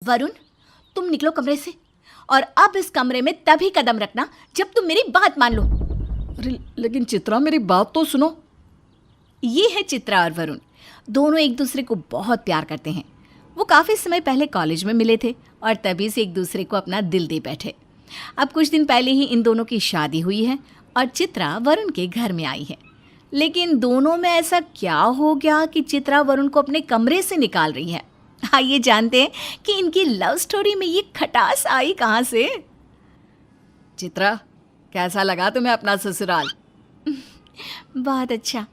वरुण, तुम निकलो कमरे से और अब इस कमरे में तभी कदम रखना जब तुम मेरी बात मान लो। अरे लेकिन चित्रा, मेरी बात तो सुनो। ये है चित्रा और वरुण। दोनों एक दूसरे को बहुत प्यार करते हैं। वो काफ़ी समय पहले कॉलेज में मिले थे और तभी से एक दूसरे को अपना दिल दे बैठे। अब कुछ दिन पहले ही इन दोनों की शादी हुई है और चित्रा वरुण के घर में आई है। लेकिन दोनों में ऐसा क्या हो गया कि चित्रा वरुण को अपने कमरे से निकाल रही है। आइए जानते हैं कि इनकी लव स्टोरी में ये खटास आई कहाँ से। चित्रा, कैसा लगा तुम्हें अपना ससुराल? बहुत अच्छा।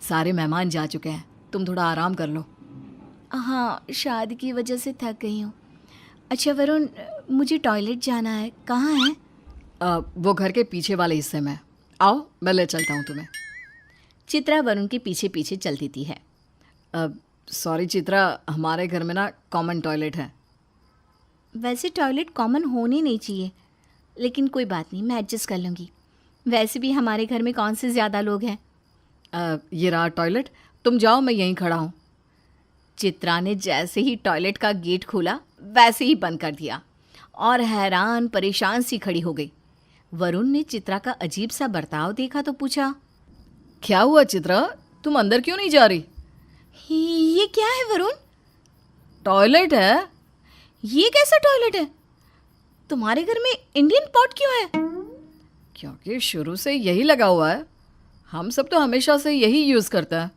सारे मेहमान जा चुके हैं, तुम थोड़ा आराम कर लो। हाँ, शादी की वजह से थक गई हूँ। अच्छा वरुण, मुझे टॉयलेट जाना है, कहाँ है? वो घर के पीछे वाले हिस्से में। आओ, मैं ले चलता हूँ तुम्हें। चित्रा वरुण के पीछे पीछे चल देती है। सॉरी चित्रा, हमारे घर में ना कॉमन टॉयलेट है। वैसे टॉयलेट कॉमन होने नहीं चाहिए, लेकिन कोई बात नहीं, मैं एडजस्ट कर लूँगी। वैसे भी हमारे घर में कौन से ज़्यादा लोग हैं। ये रहा टॉयलेट, तुम जाओ, मैं यहीं खड़ा हूँ। चित्रा ने जैसे ही टॉयलेट का गेट खोला वैसे ही बंद कर दिया और हैरान परेशान सी खड़ी हो गई। वरुण ने चित्रा का अजीब सा बर्ताव देखा तो पूछा, क्या हुआ चित्रा, तुम अंदर क्यों नहीं जा रही? ये क्या है वरुण? टॉयलेट है। ये कैसा टॉयलेट है? तुम्हारे घर में इंडियन पॉट क्यों है? क्योंकि शुरू से यही लगा हुआ है, हम सब तो हमेशा से यही यूज़ करता है।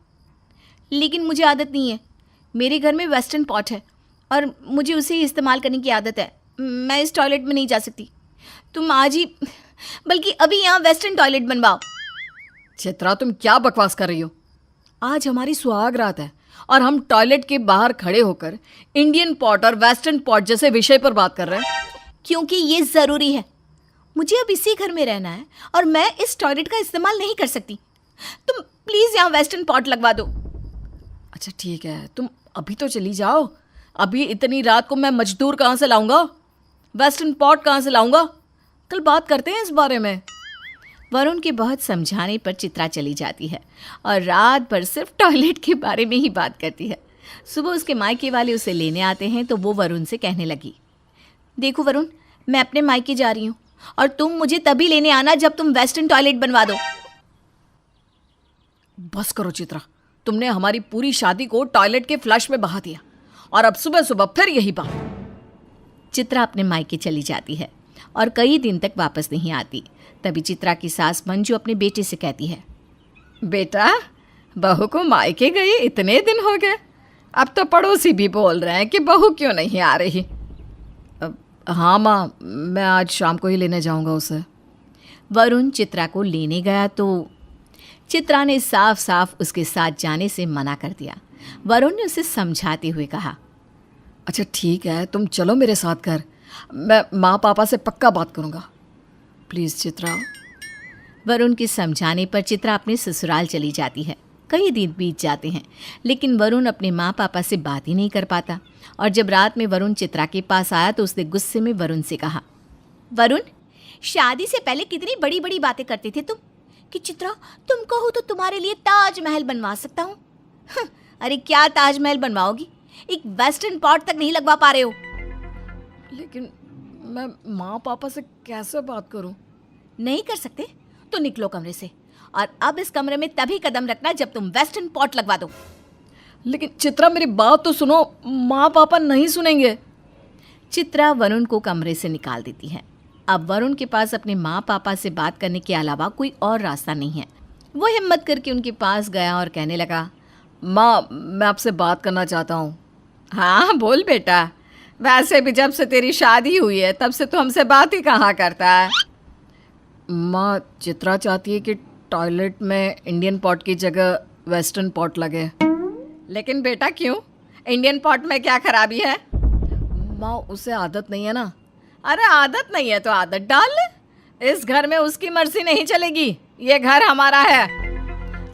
लेकिन मुझे आदत नहीं है। मेरे घर में वेस्टर्न पॉट है और मुझे उसे ही इस्तेमाल करने की आदत है। मैं इस टॉयलेट में नहीं जा सकती। तुम आज ही, बल्कि अभी यहाँ वेस्टर्न टॉयलेट बनवाओ। चित्रा, तुम क्या बकवास कर रही हो? आज हमारी सुहाग रात है और हम टॉयलेट के बाहर खड़े होकर इंडियन पॉट और वेस्टर्न पॉट जैसे विषय पर बात कर रहे हैं। क्योंकि ये ज़रूरी है। मुझे अब इसी घर में रहना है और मैं इस टॉयलेट का इस्तेमाल नहीं कर सकती। तुम प्लीज़ यहाँ वेस्टर्न पॉट लगवा दो। अच्छा ठीक है, तुम अभी तो चली जाओ। अभी इतनी रात को मैं मजदूर कहाँ से लाऊंगा, वेस्टर्न पॉट कहाँ से लाऊंगा? कल बात करते हैं इस बारे में। वरुण के बहुत समझाने पर चित्रा चली जाती है और रात भर सिर्फ टॉयलेट के बारे में ही बात करती है। सुबह उसके मायके वाले उसे लेने आते हैं तो वो वरुण से कहने लगी, देखो वरुण, मैं अपने मायके जा रही हूँ और तुम मुझे तभी लेने आना जब तुम वेस्टर्न टॉयलेट बनवा दो। बस करो चित्रा, तुमने हमारी पूरी शादी को टॉयलेट के फ्लश में बहा दिया और अब सुबह सुबह फिर यही बात। चित्रा अपने मायके चली जाती है और कई दिन तक वापस नहीं आती। तभी चित्रा की सास मंजू अपने बेटे से कहती है, बेटा, बहू को मायके गई इतने दिन हो गए, अब तो पड़ोसी भी बोल रहे हैं कि बहू क्यों नहीं आ रही। हाँ माँ, मैं आज शाम को ही लेने जाऊंगा उसे। वरुण चित्रा को लेने गया तो चित्रा ने साफ साफ उसके साथ जाने से मना कर दिया। वरुण ने उसे समझाते हुए कहा, अच्छा ठीक है, तुम चलो मेरे साथ घर, मैं माँ पापा से पक्का बात करूँगा, प्लीज़ चित्रा। वरुण के समझाने पर चित्रा अपने ससुराल चली जाती है। कई दिन बीत जाते हैं लेकिन वरुण अपने माँ पापा से बात ही नहीं कर पाता। और जब रात में वरुण चित्रा के पास आया तो उसने गुस्से में वरुण से कहा, वरुण, शादी से पहले कितनी बड़ी बड़ी बातें करते थे तुम कि चित्रा, तुम कहो तो तुम्हारे लिए ताजमहल बनवा सकता हूँ। अरे क्या ताजमहल बनवाओगी, एक वेस्टर्न पॉट तक नहीं लगवा पा रहे हो। लेकिन मैं माँ पापा से कैसे बात करूँ? नहीं कर सकते तो निकलो कमरे से और अब इस कमरे में तभी कदम रखना जब तुम वेस्टर्न पॉट लगवा दो। लेकिन चित्रा, मेरी बात तो सुनो, माँ पापा नहीं सुनेंगे। चित्रा वरुण को कमरे से निकाल देती है। अब वरुण के पास अपने माँ पापा से बात करने के अलावा कोई और रास्ता नहीं है। वो हिम्मत करके उनके पास गया और कहने लगा, माँ, मैं आपसे बात करना चाहता हूँ। हाँ बोल बेटा, वैसे भी जब से तेरी शादी हुई है तब से तो हमसे बात ही कहाँ करता है। माँ, चित्रा चाहती है कि टॉयलेट में इंडियन पॉट की जगह वेस्टर्न पॉट लगे। लेकिन बेटा क्यों, इंडियन पॉट में क्या खराबी है? माँ, उसे आदत नहीं है ना। अरे आदत नहीं है तो आदत डाल ले। इस घर में उसकी मर्जी नहीं चलेगी, ये घर हमारा है।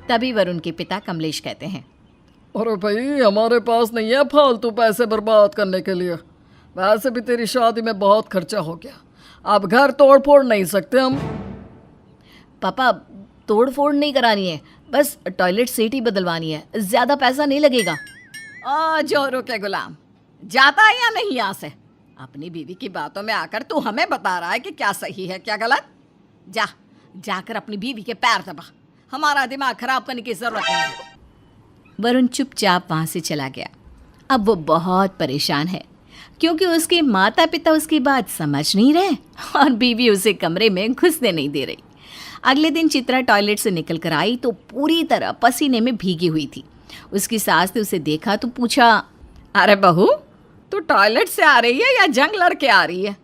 तभी वरुण के पिता कमलेश कहते हैं, अरे भाई, हमारे पास नहीं है फालतू पैसे बर्बाद करने के लिए। वैसे भी तेरी शादी में बहुत खर्चा हो गया, अब घर तोड़ फोड़ नहीं सकते हम। पापा, तोड़ फोड़ नहीं करानी है, बस टॉयलेट सीट ही बदलवानी है, ज़्यादा पैसा नहीं लगेगा। जोरों के गुलाम, जाता है या नहीं यहाँ से? अपनी बीवी की बातों में आकर तू हमें बता रहा है कि क्या सही है क्या गलत। जाकर अपनी बीवी के पैर दबा, हमारा दिमाग खराब करने की जरूरत नहीं है। वरुण चुपचाप वहाँ से चला गया। अब वो बहुत परेशान है क्योंकि उसके माता पिता उसकी बात समझ नहीं रहे और बीवी उसे कमरे में घुसने नहीं दे रही। अगले दिन चित्रा टॉयलेट से निकल कर आई तो पूरी तरह पसीने में भीगी हुई थी। उसकी सास ने उसे देखा तो पूछा, अरे बहू, तू टॉयलेट से आ रही है या जंग लड़ के आ रही है?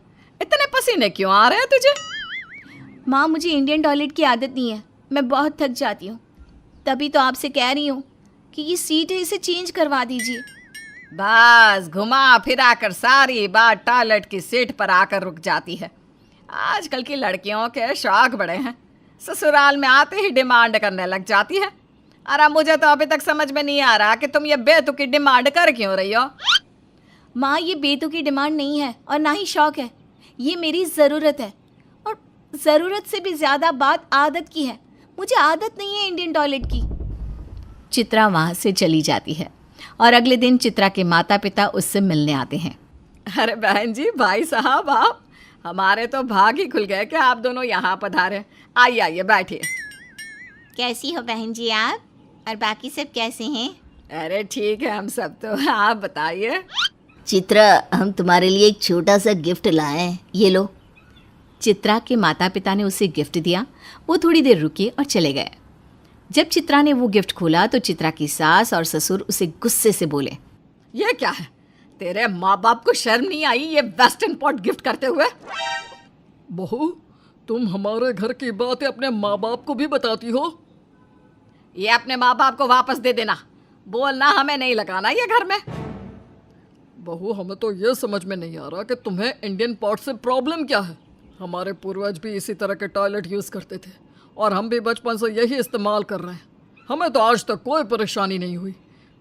इतने पसीने क्यों आ रहे हैं तुझे? माँ, मुझे इंडियन टॉयलेट की आदत नहीं है, मैं बहुत थक जाती हूँ, तभी तो आपसे कह रही हूँ कि ये सीट है, इसे चेंज करवा दीजिए। बस घुमा फिरा कर सारी बात टॉयलेट की सीट पर आकर रुक जाती है। आजकल की लड़कियों के शौक बड़े हैं, ससुराल में आते ही डिमांड करने लग जाती है। अरे मुझे तो अभी तक समझ में नहीं आ रहा कि तुम ये बेतुकी डिमांड कर क्यों रही हो। माँ, ये बेतुकी डिमांड नहीं है और ना ही शौक है, ये मेरी ज़रूरत है, और ज़रूरत से भी ज़्यादा बात आदत की है। मुझे आदत नहीं है इंडियन टॉयलेट की। चित्रा वहाँ से चली जाती है और अगले दिन चित्रा के माता पिता उससे मिलने आते हैं। अरे बहन जी, भाई साहब, आप, हमारे तो भाग ही खुल गए कि आप दोनों यहाँ पधारे। आइए आइए बैठिए। कैसी हो बहन जी आप, और बाकी सब कैसे हैं? अरे ठीक है हम सब तो, आप बताइए। चित्रा, हम तुम्हारे लिए एक छोटा सा गिफ्ट लाए हैं, ये लो। चित्रा के माता पिता ने उसे गिफ्ट दिया। वो थोड़ी देर रुके और चले गए। जब चित्रा ने वो गिफ्ट खोला तो चित्रा की सास और ससुर उसे गुस्से से बोले, ये क्या है? तेरे माँ बाप को शर्म नहीं आई ये वेस्टर्न पॉट गिफ्ट करते हुए? बहू, तुम हमारे घर की बातें अपने माँ बाप को भी बताती हो? ये अपने माँ बाप को वापस दे देना, बोलना हमें नहीं लगाना ये घर में। बहू, हमें तो ये समझ में नहीं आ रहा कि तुम्हें इंडियन पॉट से प्रॉब्लम क्या है। हमारे पूर्वज भी इसी तरह के टॉयलेट यूज़ करते थे और हम भी बचपन से यही इस्तेमाल कर रहे हैं। हमें तो आज तक कोई परेशानी नहीं हुई।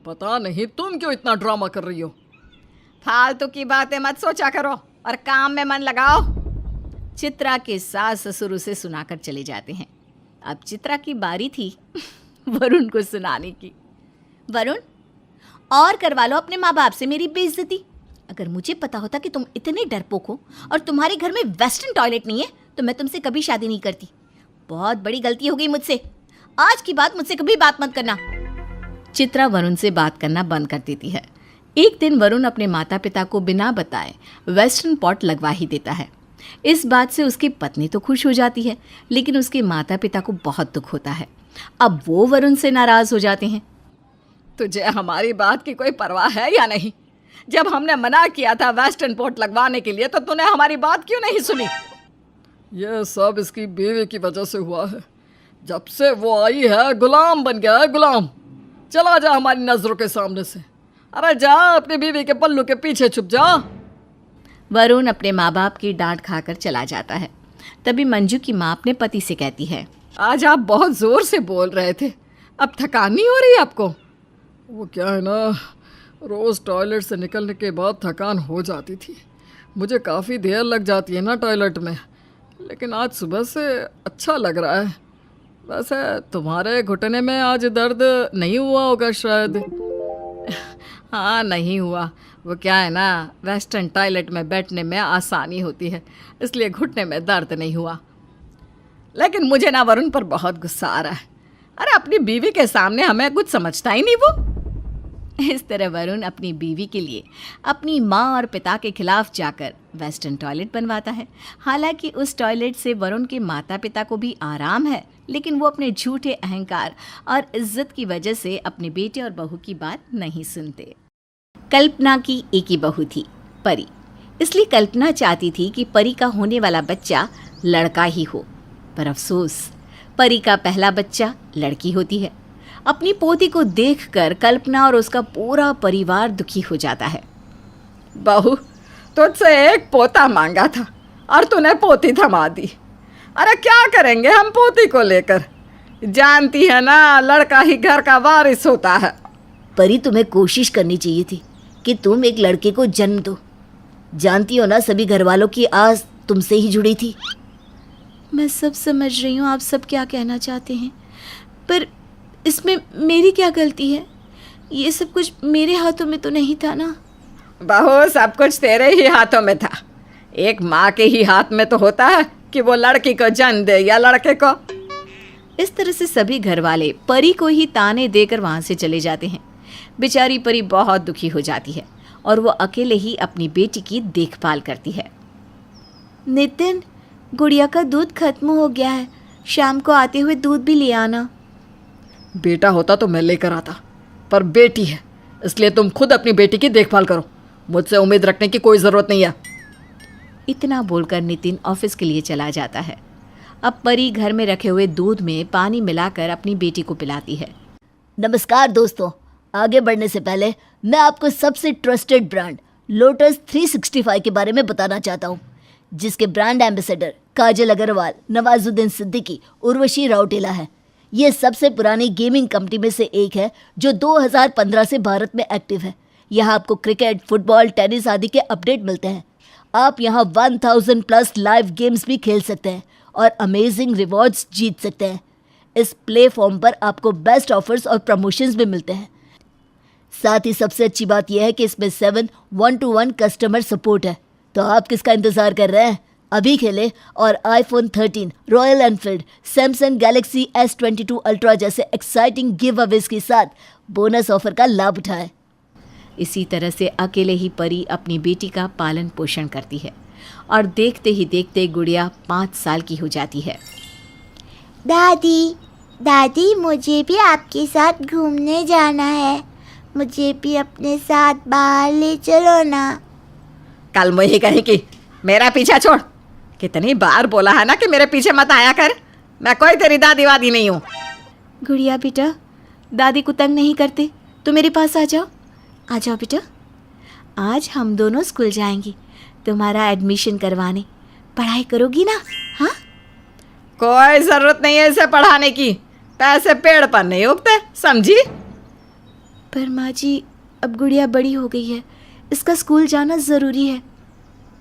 पता नहीं तुम क्यों इतना ड्रामा कर रही हो। फालतू की बातें मत सोचा करो और काम में मन लगाओ। चित्रा के सास ससुर उसे सुनाकर चले जाते हैं। अब चित्रा की बारी थी वरुण को सुनाने की। वरुण, और करवा लो अपने माँ बाप से मेरी बेइज्जती। अगर मुझे पता होता कि तुम इतने डरपोक हो और तुम्हारे घर में वेस्टर्न टॉयलेट नहीं है तो मैं तुमसे कभी शादी नहीं करती। बहुत बड़ी गलती हो गई मुझसे। आज की बात मुझसे कभी बात मत करना। चित्रा वरुण से बात करना बंद कर देती है। एक दिन वरुण अपने माता पिता को बिना बताए वेस्टर्न पॉट लगवा ही देता है। इस बात से उसकी पत्नी तो खुश हो जाती है, लेकिन उसके माता पिता को बहुत दुख होता है। अब वो वरुण से नाराज हो जाते हैं। तुझे हमारी बात की कोई परवाह है या नहीं? जब हमने मना किया था वेस्टर्न पॉट लगवाने के लिए तो तूने हमारी बात क्यों नहीं सुनी? ये सब इसकी बीवी की वजह से हुआ है। जब से वो आई है गुलाम बन गया है, गुलाम। चला जा हमारी नजरों के सामने से। अरे जा, अपनी बीवी के पल्लू के पीछे छुप जा। वरुण अपने माँ बाप की डांट खाकर चला जाता है। तभी मंजू की माँ अपने पति से कहती है, आज आप बहुत जोर से बोल रहे थे, अब थकान नहीं हो रही आपको? वो क्या है ना, रोज़ टॉयलेट से निकलने के बाद थकान हो जाती थी। मुझे काफ़ी देर लग जाती है ना टॉयलेट में, लेकिन आज सुबह से अच्छा लग रहा है। वैसे तुम्हारे घुटने में आज दर्द नहीं हुआ होगा शायद? हाँ, नहीं हुआ। वो क्या है ना, वेस्टर्न टॉयलेट में बैठने में आसानी होती है, इसलिए घुटने में दर्द नहीं हुआ। लेकिन मुझे ना वरुण पर बहुत गुस्सा आ रहा है। अरे अपनी बीवी के सामने हमें कुछ समझता ही नहीं वो। इस तरह वरुण अपनी बीवी के लिए अपनी माँ और पिता के खिलाफ जाकर वेस्टर्न टॉयलेट बनवाता है। हालांकि उस टॉयलेट से वरुण के माता पिता को भी आराम है, लेकिन वो अपने झूठे अहंकार और इज्जत की वजह से अपने बेटे और बहू की बात नहीं सुनते। कल्पना की एक ही बहू थी, परी। इसलिए कल्पना चाहती थी कि परी का होने वाला बच्चा लड़का ही हो, पर अफसोस परी का पहला बच्चा लड़की होती है। अपनी पोती को देखकर कल्पना और उसका पूरा परिवार दुखी हो जाता है। बहू, तुझसे एक पोता मांगा था और तूने पोती थमा दी। अरे क्या करेंगे हम पोती को लेकर? जानती है ना, लड़का ही घर का वारिस होता है। परी, तुम्हें कोशिश करनी चाहिए थी कि तुम एक लड़के को जन्म दो। जानती हो ना, सभी घर वालों की आस तुमसे ही जुड़ी थी। मैं सब समझ रही हूँ आप सब क्या कहना चाहते हैं, पर इसमें मेरी क्या गलती है? ये सब कुछ मेरे हाथों में तो नहीं था ना। बहू, सब कुछ तेरे ही हाथों में था। एक माँ के ही हाथ में तो होता है कि वो लड़की को जन्म दे या लड़के को। इस तरह से सभी घर वाले परी को ही ताने देकर वहाँ से चले जाते हैं। बेचारी परी बहुत दुखी हो जाती है और वो अकेले ही अपनी बेटी की देखभाल करती है। नितिन, गुड़िया का दूध खत्म हो गया है, शाम को आते हुए दूध भी ले आना। बेटा होता तो मैं लेकर आता, पर बेटी है, इसलिए तुम खुद अपनी बेटी की देखभाल करो। मुझसे उम्मीद रखने की कोई ज़रूरत नहीं है। इतना बोलकर नितिन ऑफिस के लिए चला जाता है। अब परी घर में रखे हुए दूध में पानी मिलाकर अपनी बेटी को पिलाती है। नमस्कार दोस्तों, आगे बढ़ने से पहले मैं आपको सबसे ट्रस्टेड ब्रांड लोटस 365 के बारे में बताना चाहता हूँ, जिसके ब्रांड एम्बेसडर काजल अग्रवाल, नवाजुद्दीन सिद्दीकी, उर्वशी राउटेला है। ये सबसे पुरानी गेमिंग कंपनी में से एक है जो 2015 से भारत में एक्टिव है। यहाँ आपको क्रिकेट, फुटबॉल, टेनिस आदि के अपडेट मिलते हैं। आप यहाँ 1000 प्लस लाइव गेम्स भी खेल सकते हैं और अमेजिंग रिवॉर्ड्स जीत सकते हैं। इस प्लेटफॉर्म पर आपको बेस्ट ऑफर्स और प्रमोशंस भी मिलते हैं। साथ ही सबसे अच्छी बात यह है कि इसमें 7 1-to-1 कस्टमर सपोर्ट है। तो आप किसका इंतज़ार कर रहे हैं? अभी खेलें और iPhone 13, royal Enfield, Samsung Galaxy S22 ultra जैसे एक्साइटिंग गिव अवेज के साथ बोनस ऑफर का लाभ उठाएं। इसी तरह से अकेले ही परी अपनी बेटी का पालन पोषण करती है और देखते ही देखते गुड़िया 5 साल की हो जाती है। दादी, दादी, मुझे भी आपके साथ घूमने जाना है। मुझे भी अपने साथ बाहर ले चलो ना। कल मुही कहेगी मेरा पीछा छोड़। कितनी बार बोला है ना कि मेरे पीछे मत आया कर। मैं कोई तेरी दादी वादी नहीं हूँ। गुड़िया बेटा, दादी को तंग नहीं करते तो मेरे पास आ जाओ। आ जाओ बेटा, आज हम दोनों स्कूल जाएंगे तुम्हारा एडमिशन करवाने। पढ़ाई करोगी ना? हाँ, कोई ज़रूरत नहीं है इसे पढ़ाने की। पैसे पेड़ पर नहीं उगते, समझी? पर माँ जी, अब गुड़िया बड़ी हो गई है, इसका स्कूल जाना ज़रूरी है।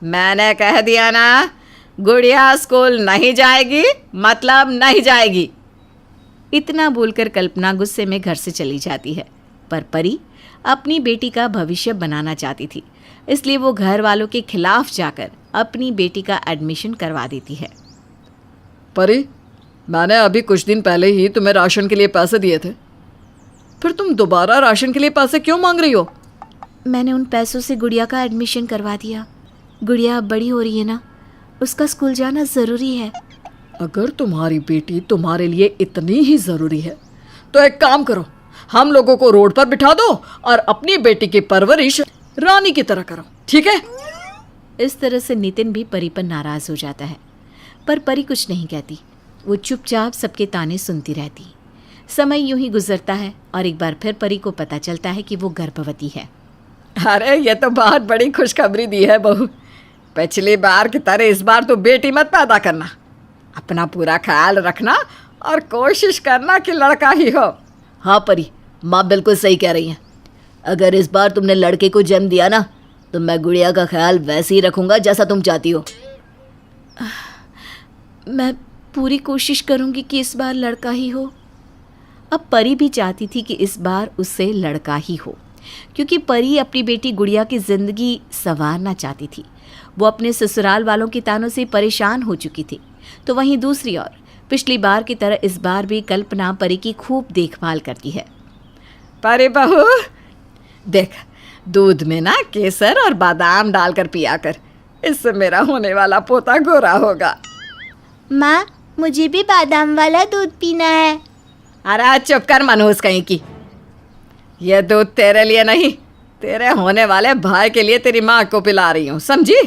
मैंने कह दिया ना, गुड़िया स्कूल नहीं जाएगी मतलब नहीं जाएगी। इतना बोलकर कल्पना गुस्से में घर से चली जाती है। पर परी अपनी बेटी का भविष्य बनाना चाहती थी, इसलिए वो घर वालों के खिलाफ जाकर अपनी बेटी का एडमिशन करवा देती है। परी, मैंने अभी कुछ दिन पहले ही तुम्हें राशन के लिए पैसे दिए थे, फिर तुम दोबारा राशन के लिए पैसे क्यों मांग रही हो? मैंने उन पैसों से गुड़िया का एडमिशन करवा दिया। गुड़िया अब बड़ी हो रही है ना, उसका स्कूल जाना ज़रूरी है। अगर तुम्हारी बेटी तुम्हारे लिए इतनी ही ज़रूरी है तो एक काम करो, हम लोगों को रोड पर बिठा दो और अपनी बेटी की परवरिश रानी की तरह करो, ठीक है? इस तरह से नितिन भी परी पर नाराज़ हो जाता है, पर परी कुछ नहीं कहती। वो चुपचाप सबके ताने सुनती रहती। समय यूं ही गुजरता है और एक बार फिर परी को पता चलता है कि वो गर्भवती है। अरे ये तो बहुत बड़ी खुशखबरी दी है बहू। पिछली बार की तरह इस बार तो बेटी मत पैदा करना। अपना पूरा ख्याल रखना और कोशिश करना कि लड़का ही हो। हाँ परी, माँ बिल्कुल सही कह रही हैं। अगर इस बार तुमने लड़के को जन्म दिया ना, तो मैं गुड़िया का ख्याल वैसे ही रखूँगा जैसा तुम चाहती हो। मैं पूरी कोशिश करूंगी कि इस बार लड़का ही हो। अब परी भी चाहती थी कि इस बार उससे लड़का ही हो, क्योंकि परी अपनी बेटी गुड़िया की ज़िंदगी संवारना चाहती थी। वो अपने ससुराल वालों के तानों से परेशान हो चुकी थी। तो वहीं दूसरी ओर पिछली बार की तरह इस बार भी कल्पना परी की खूब देखभाल करती है। परी बहू, देख, दूध में ना केसर और बादाम डालकर पिया कर, इससे मेरा होने वाला पोता गोरा होगा। माँ, मुझे भी बादाम वाला दूध पीना है। अरे चुप कर मनहूस कहीं की। यह दूध तेरे लिए नहीं, तेरे होने वाले भाई के लिए तेरी माँ को पिला रही हूँ, समझी?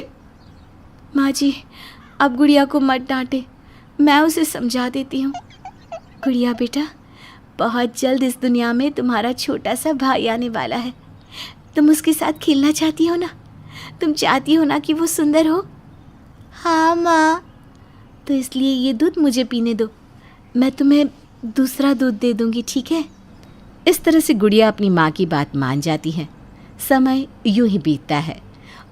माँ जी, अब गुड़िया को मत डांटे, मैं उसे समझा देती हूँ। गुड़िया बेटा, बहुत जल्द इस दुनिया में तुम्हारा छोटा सा भाई आने वाला है। तुम उसके साथ खेलना चाहती हो ना? तुम चाहती हो ना कि वो सुंदर हो? हाँ माँ। तो इसलिए ये दूध मुझे पीने दो, मैं तुम्हें दूसरा दूध दे दूँगी, ठीक है? इस तरह से गुड़िया अपनी माँ की बात मान जाती है। समय यूं ही बीतता है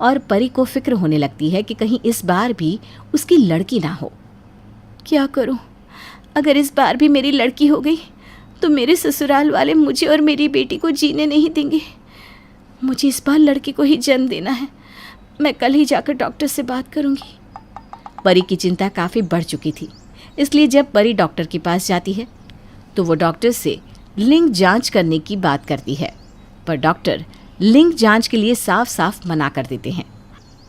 और परी को फिक्र होने लगती है कि कहीं इस बार भी उसकी लड़की ना हो। क्या करूं? अगर इस बार भी मेरी लड़की हो गई तो मेरे ससुराल वाले मुझे और मेरी बेटी को जीने नहीं देंगे। मुझे इस बार लड़के को ही जन्म देना है। मैं कल ही जाकर डॉक्टर से बात करूंगी। परी की चिंता काफ़ी बढ़ चुकी थी, इसलिए जब परी डॉक्टर के पास जाती है तो वो डॉक्टर से लिंग जांच करने की बात करती है, पर डॉक्टर लिंग जांच के लिए साफ साफ मना कर देते हैं।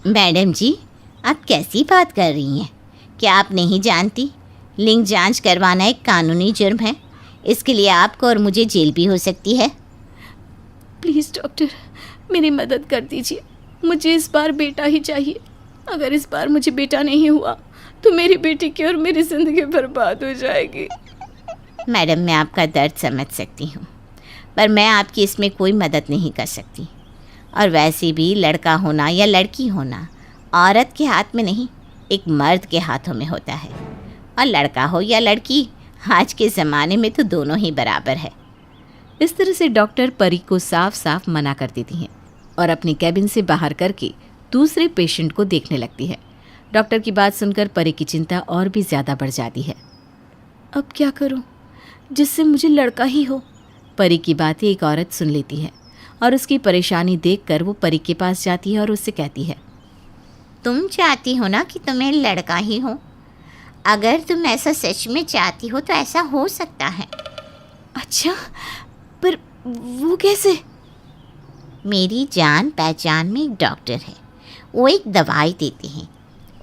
मैडम जी, आप कैसी बात कर रही हैं? क्या आप नहीं जानती लिंग जांच करवाना एक कानूनी जुर्म है? इसके लिए आपको और मुझे जेल भी हो सकती है। प्लीज़ डॉक्टर, मेरी मदद कर दीजिए। मुझे इस बार बेटा ही चाहिए। अगर इस बार मुझे बेटा नहीं हुआ तो मेरी बेटी की और मेरी ज़िंदगी बर्बाद हो जाएगी। मैडम, मैं आपका दर्द समझ सकती हूँ, पर मैं आपकी इसमें कोई मदद नहीं कर सकती। और वैसे भी लड़का होना या लड़की होना औरत के हाथ में नहीं, एक मर्द के हाथों में होता है। और लड़का हो या लड़की, आज के ज़माने में तो दोनों ही बराबर है। इस तरह से डॉक्टर परी को साफ साफ मना कर देती हैं और अपने कैबिन से बाहर करके दूसरे पेशेंट को देखने लगती है। डॉक्टर की बात सुनकर परी की चिंता और भी ज़्यादा बढ़ जाती है। अब क्या करूं जिससे मुझे लड़का ही हो? परी की बातें एक औरत सुन लेती है और उसकी परेशानी देखकर वो परी के पास जाती है और उससे कहती है, तुम चाहती हो ना कि तुम्हें लड़का ही हो? अगर तुम ऐसा सच में चाहती हो तो ऐसा हो सकता है। अच्छा, पर वो कैसे? मेरी जान पहचान में एक डॉक्टर है, वो एक दवाई देते हैं,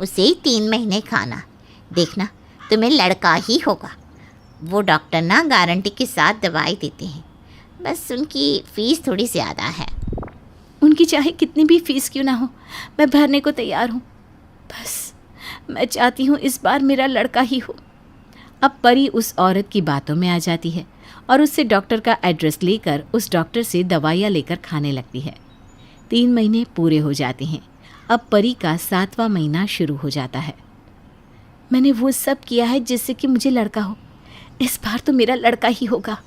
उसे 3 महीने खाना, देखना तुम्हें लड़का ही होगा। वो डॉक्टर ना गारंटी के साथ दवाई देते हैं, बस उनकी फ़ीस थोड़ी ज़्यादा है। उनकी चाहे कितनी भी फीस क्यों ना हो, मैं भरने को तैयार हूँ। बस मैं चाहती हूँ इस बार मेरा लड़का ही हो। अब परी उस औरत की बातों में आ जाती है और उससे डॉक्टर का एड्रेस लेकर उस डॉक्टर से दवाइयाँ लेकर खाने लगती है। 3 महीने पूरे हो जाते हैं। अब परी का 7वां महीना शुरू हो जाता है। मैंने वो सब किया है जिससे कि मुझे लड़का हो। इस बार तो मेरा लड़का ही होगा।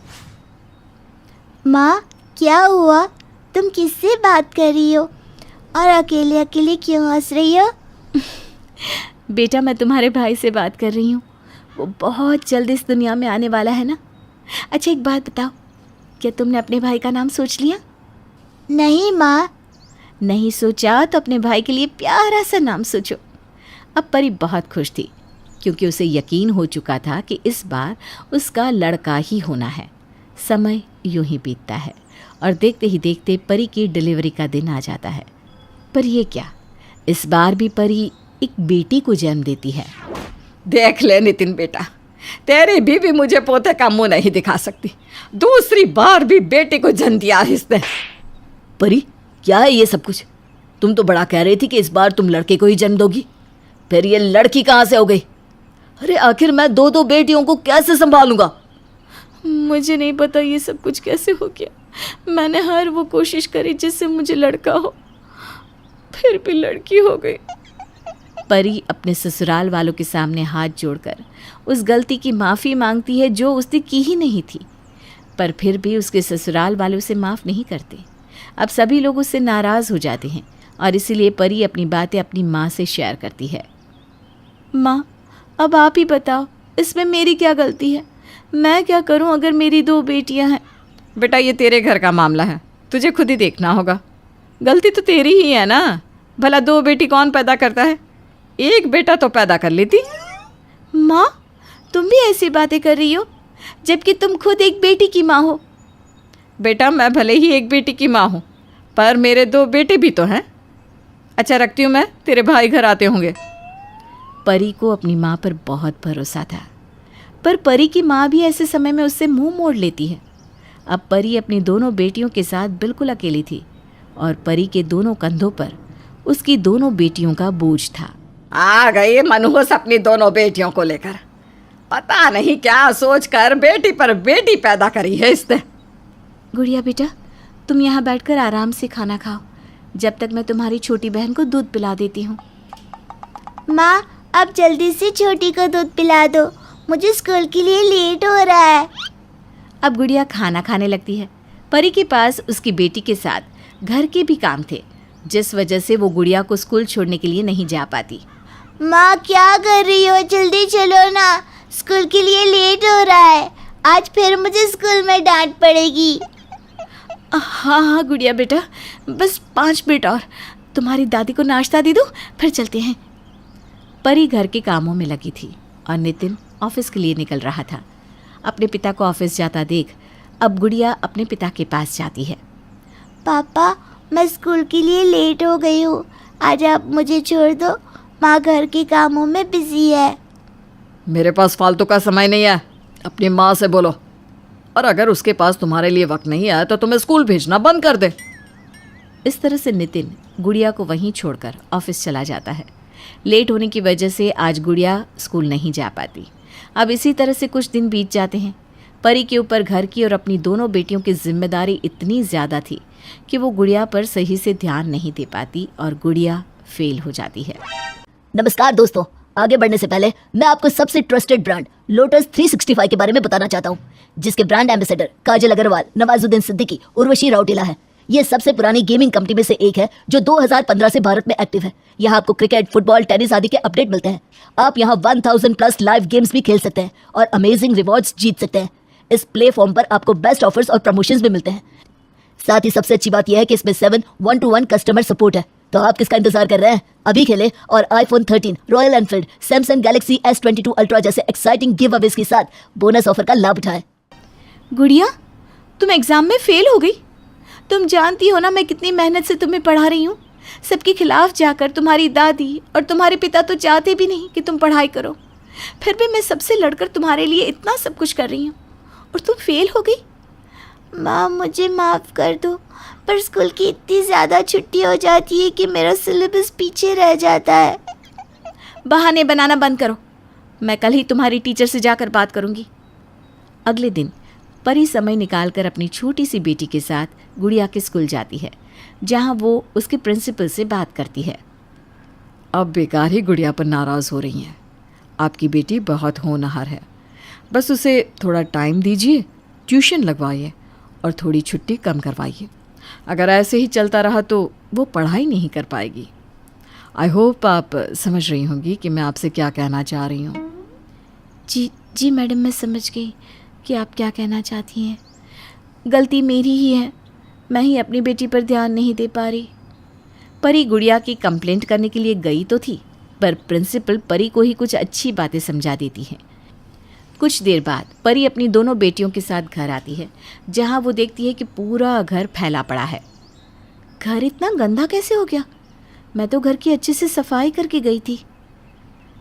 माँ, क्या हुआ? तुम किससे बात कर रही हो और अकेले अकेले क्यों हंस रही हो? बेटा, मैं तुम्हारे भाई से बात कर रही हूँ। वो बहुत जल्द इस दुनिया में आने वाला है ना। अच्छा, एक बात बताओ, क्या तुमने अपने भाई का नाम सोच लिया? नहीं माँ। नहीं सोचा तो अपने भाई के लिए प्यारा सा नाम सोचो। अब परी बहुत खुश थी क्योंकि उसे यकीन हो चुका था कि इस बार उसका लड़का ही होना है। समय यूं ही बीतता है और देखते ही देखते परी की डिलीवरी का दिन आ जाता है। पर ये क्या, इस बार भी परी एक बेटी को जन्म देती है। देख ले नितिन बेटा, तेरी बीवी मुझे पोते का मुंह नहीं दिखा सकती। दूसरी बार भी बेटी को जन्म दिया इसने। परी, क्या है ये सब कुछ? तुम तो बड़ा कह रही थी कि इस बार तुम लड़के को ही जन्म दोगी, फिर ये लड़की कहाँ से हो गई? अरे आखिर मैं 2 बेटियों को कैसे संभालूंगा? मुझे नहीं पता ये सब कुछ कैसे हो गया। मैंने हर वो कोशिश करी जिससे मुझे लड़का हो, फिर भी लड़की हो गई। परी अपने ससुराल वालों के सामने हाथ जोड़कर उस गलती की माफ़ी मांगती है जो उसने की ही नहीं थी, पर फिर भी उसके ससुराल वाले उसे माफ़ नहीं करते। अब सभी लोग उससे नाराज़ हो जाते हैं और इसीलिए परी अपनी बातें अपनी माँ से शेयर करती है। माँ, अब आप ही बताओ, इसमें मेरी क्या गलती है? मैं क्या करूं अगर मेरी 2 बेटियां हैं? बेटा, ये तेरे घर का मामला है, तुझे खुद ही देखना होगा। गलती तो तेरी ही है ना। भला 2 बेटी कौन पैदा करता है? एक बेटा तो पैदा कर लेती। माँ, तुम भी ऐसी बातें कर रही हो जबकि तुम खुद एक बेटी की माँ हो। बेटा, मैं भले ही एक बेटी की माँ हूँ, पर मेरे 2 बेटे भी तो हैं। अच्छा, रखती हूँ मैं, तेरे भाई घर आते होंगे। परी को अपनी माँ पर बहुत भरोसा था, पर परी की माँ भी ऐसे समय में उससे मुंह मोड़ लेती है। अब परी अपनी दोनों बेटियों के साथ बिल्कुल अकेली थी और परी के दोनों कंधों पर उसकी दोनों बेटियों का बोझ था। आ गई मनहूस अपनी दोनों बेटियों को लेकर। पता नहीं क्या सोचकर बेटी पर बेटी पैदा करी है इसने। गुड़िया बेटा, तुम यहाँ बैठकर आराम से खाना खाओ, जब तक मैं तुम्हारी छोटी बहन को दूध पिला देती हूँ। माँ, अब जल्दी से छोटी को दूध पिला दो, मुझे स्कूल के लिए लेट हो रहा है। अब गुड़िया खाना खाने लगती है। परी के पास उसकी बेटी के साथ घर के भी काम थे, जिस वजह से वो गुड़िया को स्कूल छोड़ने के लिए नहीं जा पाती। माँ, क्या कर रही हो? जल्दी चलो ना, स्कूल के लिए लेट हो रहा है। आज फिर मुझे स्कूल में डांट पड़ेगी। हाँ हाँ गुड़िया बेटा, बस 5 मिनट और, तुम्हारी दादी को नाश्ता दे दो, फिर चलते हैं। परी घर के कामों में लगी थी और नितिन ऑफिस के लिए निकल रहा था। अपने पिता को ऑफिस जाता देख अब गुड़िया अपने पिता के पास जाती है। पापा, मैं स्कूल के लिए लेट हो गई हूँ, आज आप मुझे छोड़ दो, माँ घर के कामों में बिजी है। मेरे पास फालतू का समय नहीं है, अपनी माँ से बोलो, और अगर उसके पास तुम्हारे लिए वक्त नहीं है तो तुम्हें स्कूल भेजना बंद कर दे। इस तरह से नितिन गुड़िया को वहीं छोड़कर ऑफिस चला जाता है। लेट होने की वजह से आज गुड़िया स्कूल नहीं जा पाती। अब इसी तरह से कुछ दिन बीत जाते हैं। परी के ऊपर घर की और अपनी दोनों बेटियों की जिम्मेदारी इतनी ज़्यादा थी कि वो गुड़िया पर सही से ध्यान नहीं दे पाती और गुड़िया फेल हो जाती है। नमस्कार दोस्तों, आगे बढ़ने से पहले मैं आपको सबसे ट्रस्टेड ब्रांड लोटस 365 के बारे में बताना चाहता हूँ, जिसके ब्रांड एम्बेसडर काजल अग्रवाल, नवाजुद्दीन सिद्दीकी, उर्वशी राउटेला है। ये सबसे पुरानी गेमिंग कंपनी में से एक है जो 2015 से भारत में एक्टिव है। यहाँ आपको क्रिकेट, फुटबॉल, टेनिस आदि के अपडेट मिलते हैं। आप यहाँ 1000+ लाइव गेम्स भी खेल सकते हैं और अमेजिंग रिवॉर्ड्स जीत सकते हैं। इस प्लेटफॉर्म पर आपको बेस्ट ऑफर्स और प्रमोशंस भी मिलते हैं। साथ ही सबसे अच्छी बात यह है कि इसमें 7 1-to-1 कस्टमर सपोर्ट है। तो आप किसका इंतजार कर रहे हैं? अभी खेलें और iPhone 13, royal Enfield, Samsung Galaxy S22 ultra जैसे एक्साइटिंग गिव अवेज के साथ बोनस ऑफर का लाभ उठाएं। गुड़िया, तुम एग्ज़ाम में फेल हो गई। तुम जानती हो ना मैं कितनी मेहनत से तुम्हें पढ़ा रही हूँ। सबके खिलाफ जाकर तुम्हारी दादी और तुम्हारे पिता तो चाहते भी नहीं कि तुम पढ़ाई करो, फिर भी मैं सबसे लड़कर तुम्हारे लिए इतना सब कुछ कर रही हूँ और तुम फेल हो गई। माँ, मुझे माफ़ कर दो, पर स्कूल की इतनी ज़्यादा छुट्टी हो जाती है कि मेरा सिलेबस पीछे रह जाता है। बहाने बनाना बंद करो, मैं कल ही तुम्हारी टीचर से जाकर बात करूँगी। अगले दिन परी समय निकालकर अपनी छोटी सी बेटी के साथ गुड़िया के स्कूल जाती है, जहाँ वो उसके प्रिंसिपल से बात करती है। अब बेकार ही गुड़िया पर नाराज़ हो रही हैं। आपकी बेटी बहुत होनहार है, बस उसे थोड़ा टाइम दीजिए, ट्यूशन लगवाइए और थोड़ी छुट्टी कम करवाइए। अगर ऐसे ही चलता रहा तो वो पढ़ाई नहीं कर पाएगी। आई होप आप समझ रही होंगी कि मैं आपसे क्या कहना चाह रही हूँ। जी मैडम, मैं समझ गई कि आप क्या कहना चाहती हैं। गलती मेरी ही है, मैं ही अपनी बेटी पर ध्यान नहीं दे पा रही। परी गुड़िया की कंप्लेंट करने के लिए गई तो थी, पर प्रिंसिपल परी को ही कुछ अच्छी बातें समझा देती हैं। कुछ देर बाद परी अपनी दोनों बेटियों के साथ घर आती है, जहाँ वो देखती है कि पूरा घर फैला पड़ा है। घर इतना गंदा कैसे हो गया? मैं तो घर की अच्छे से सफाई करके गई थी।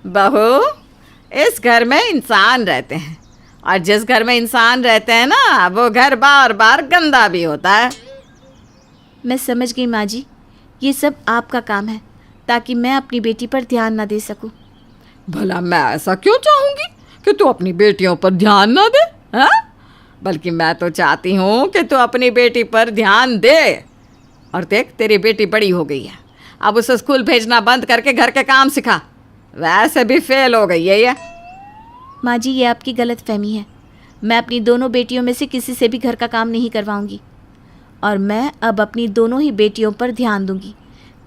बहू, इस घर में इंसान रहते हैं और जिस घर में इंसान रहते हैं ना, वो घर बार बार गंदा भी होता है। मैं समझ गई माँ जी, ये सब आपका काम है ताकि मैं अपनी बेटी पर ध्यान ना दे सकूं। भला मैं ऐसा क्यों चाहूँगी कि तू अपनी बेटियों पर ध्यान ना दे, हाँ? बल्कि मैं तो चाहती हूँ कि तू अपनी बेटी पर ध्यान दे। और देख, तेरी बेटी बड़ी हो गई है, अब उसे स्कूल भेजना बंद करके घर के काम सिखा। वैसे भी फेल हो गई है ये। माँ जी, ये आपकी गलत फहमी है। मैं अपनी दोनों बेटियों में से किसी से भी घर का काम नहीं करवाऊंगी और मैं अब अपनी दोनों ही बेटियों पर ध्यान दूंगी,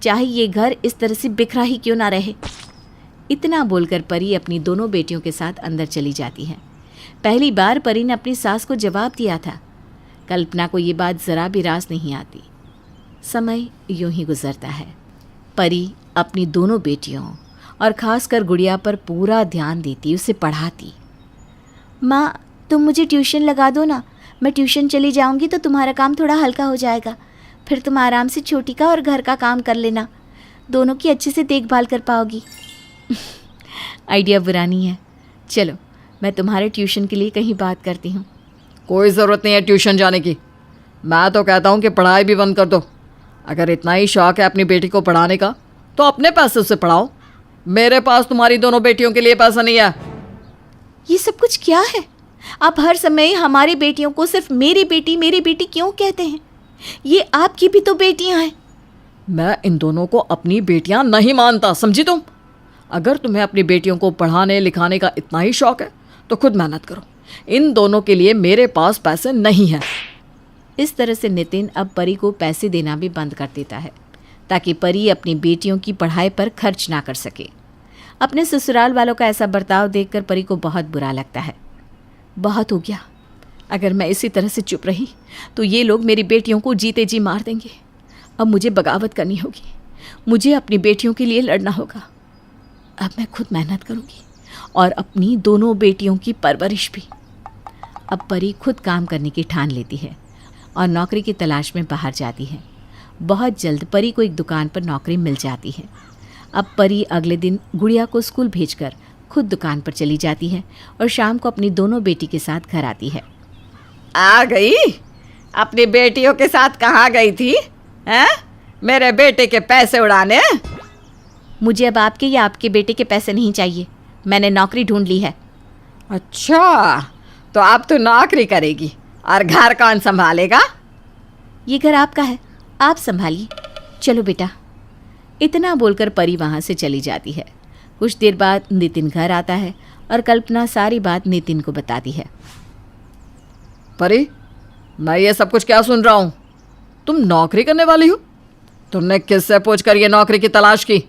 चाहे ये घर इस तरह से बिखरा ही क्यों ना रहे। इतना बोलकर परी अपनी दोनों बेटियों के साथ अंदर चली जाती है। पहली बार परी ने अपनी सास को जवाब दिया था। कल्पना को ये बात ज़रा भी रास नहीं आती। समय यूं ही गुजरता है। परी अपनी दोनों बेटियों और ख़ासकर गुड़िया पर पूरा ध्यान देती, उसे पढ़ाती। माँ, तुम मुझे ट्यूशन लगा दो ना, मैं ट्यूशन चली जाऊँगी तो तुम्हारा काम थोड़ा हल्का हो जाएगा। फिर तुम आराम से छोटी का और घर का काम कर लेना, दोनों की अच्छे से देखभाल कर पाओगी। आइडिया बुरा नहीं है। चलो, मैं तुम्हारे ट्यूशन के लिए कहीं बात करती हूँ। कोई ज़रूरत नहीं है ट्यूशन जाने की। मैं तो कहता हूँ कि पढ़ाई भी बंद कर दो। अगर इतना ही शौक़ है अपनी बेटी को पढ़ाने का तो अपने पैसे उसे पढ़ाओ। मेरे पास तुम्हारी दोनों बेटियों के लिए पैसा नहीं है। ये सब कुछ क्या है? आप हर समय हमारी बेटियों को सिर्फ मेरी बेटी क्यों कहते हैं? ये आपकी भी तो बेटियां हैं। मैं इन दोनों को अपनी बेटियां नहीं मानता, समझी तुम? अगर तुम्हें अपनी बेटियों को पढ़ाने लिखाने का इतना ही शौक़ है तो खुद मेहनत करो। इन दोनों के लिए मेरे पास पैसे नहीं हैं। इस तरह से नितिन अब परी को पैसे देना भी बंद कर देता है ताकि परी अपनी बेटियों की पढ़ाई पर खर्च ना कर सके। अपने ससुराल वालों का ऐसा बर्ताव देखकर परी को बहुत बुरा लगता है। बहुत हो गया, अगर मैं इसी तरह से चुप रही तो ये लोग मेरी बेटियों को जीते जी मार देंगे। अब मुझे बगावत करनी होगी, मुझे अपनी बेटियों के लिए लड़ना होगा। अब मैं खुद मेहनत करूँगी और अपनी दोनों बेटियों की परवरिश भी। अब परी खुद काम करने की ठान लेती है और नौकरी की तलाश में बाहर जाती है। बहुत जल्द परी को एक दुकान पर नौकरी मिल जाती है। अब परी अगले दिन गुड़िया को स्कूल भेजकर खुद दुकान पर चली जाती है और शाम को अपनी दोनों बेटी के साथ घर आती है। आ गई? अपनी बेटियों के साथ कहाँ गई थी? हैं? मेरे बेटे के पैसे उड़ाने? मुझे अब आपके या आपके बेटे के पैसे नहीं चाहिए, मैंने नौकरी ढूंढ ली है। अच्छा, तो अब तो नौकरी करेगी और घर कौन संभालेगा? ये घर आपका है, आप संभालिए। चलो बेटा। इतना बोलकर परी वहाँ से चली जाती है। कुछ देर बाद नितिन घर आता है और कल्पना सारी बात नितिन को बताती है। परी, मैं ये सब कुछ क्या सुन रहा हूँ? तुम नौकरी करने वाली हो? तुमने किससे पूछकर ये नौकरी की तलाश की?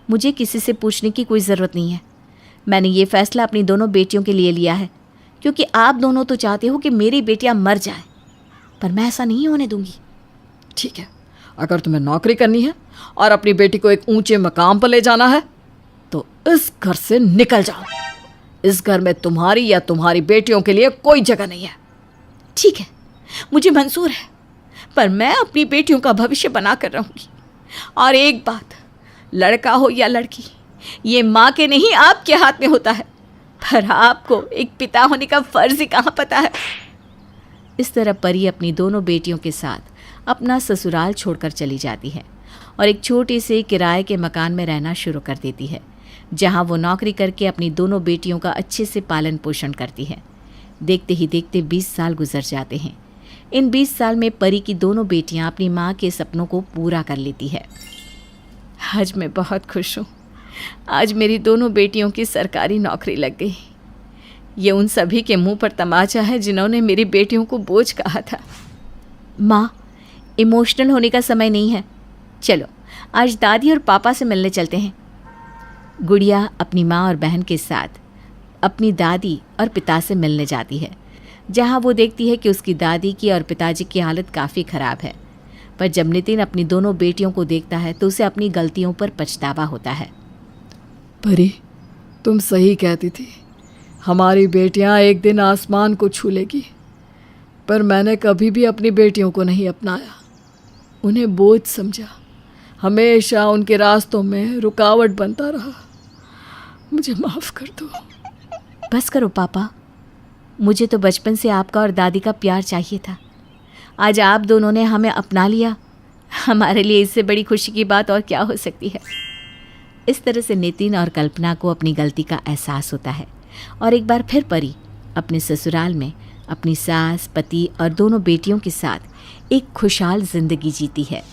मुझे किसी से पूछने की कोई ज़रूरत नहीं है। मैंने ये फैसला अपनी दोनों बेटियों के लिए लिया है, क्योंकि आप दोनों तो चाहते हो कि मेरी बेटियां मर जाए, पर मैं ऐसा नहीं होने दूंगी। ठीक है, अगर तुम्हें नौकरी करनी है और अपनी बेटी को एक ऊंचे मकाम पर ले जाना है तो इस घर से निकल जाओ। इस घर में तुम्हारी या तुम्हारी बेटियों के लिए कोई जगह नहीं है। ठीक है, मुझे मंजूर है, पर मैं अपनी बेटियों का भविष्य बना कर रहूंगी। और एक बात, लड़का हो या लड़की, ये माँ के नहीं आपके हाथ में होता है, पर आपको एक पिता होने का फर्ज ही कहाँ पता है। इस तरह परी अपनी दोनों बेटियों के साथ अपना ससुराल छोड़कर चली जाती है और एक छोटे से किराए के मकान में रहना शुरू कर देती है, जहाँ वो नौकरी करके अपनी दोनों बेटियों का अच्छे से पालन पोषण करती है। देखते ही देखते 20 साल गुजर जाते हैं। इन 20 साल में परी की दोनों बेटियां अपनी माँ के सपनों को पूरा कर लेती है। आज मैं बहुत खुश हूँ। आज मेरी दोनों बेटियों की सरकारी नौकरी लग गई। ये उन सभी के मुंह पर तमाचा है जिन्होंने मेरी बेटियों को बोझ कहा था। माँ, इमोशनल होने का समय नहीं है। चलो आज दादी और पापा से मिलने चलते हैं। गुड़िया अपनी माँ और बहन के साथ अपनी दादी और पिता से मिलने जाती है, जहाँ वो देखती है कि उसकी दादी की और पिताजी की हालत काफ़ी ख़राब है। पर जब नितिन अपनी दोनों बेटियों को देखता है तो उसे अपनी गलतियों पर पछतावा होता है। परी, तुम सही कहती थी, हमारी बेटियां एक दिन आसमान को छू लेगी, पर मैंने कभी भी अपनी बेटियों को नहीं अपनाया, उन्हें बोझ समझा, हमेशा उनके रास्तों में रुकावट बनता रहा। मुझे माफ़ कर दो। बस करो पापा, मुझे तो बचपन से आपका और दादी का प्यार चाहिए था। आज आप दोनों ने हमें अपना लिया, हमारे लिए इससे बड़ी खुशी की बात और क्या हो सकती है। इस तरह से नितिन और कल्पना को अपनी गलती का एहसास होता है और एक बार फिर परी अपने ससुराल में अपनी सास, पति और दोनों बेटियों के साथ एक खुशहाल जिंदगी जीती है।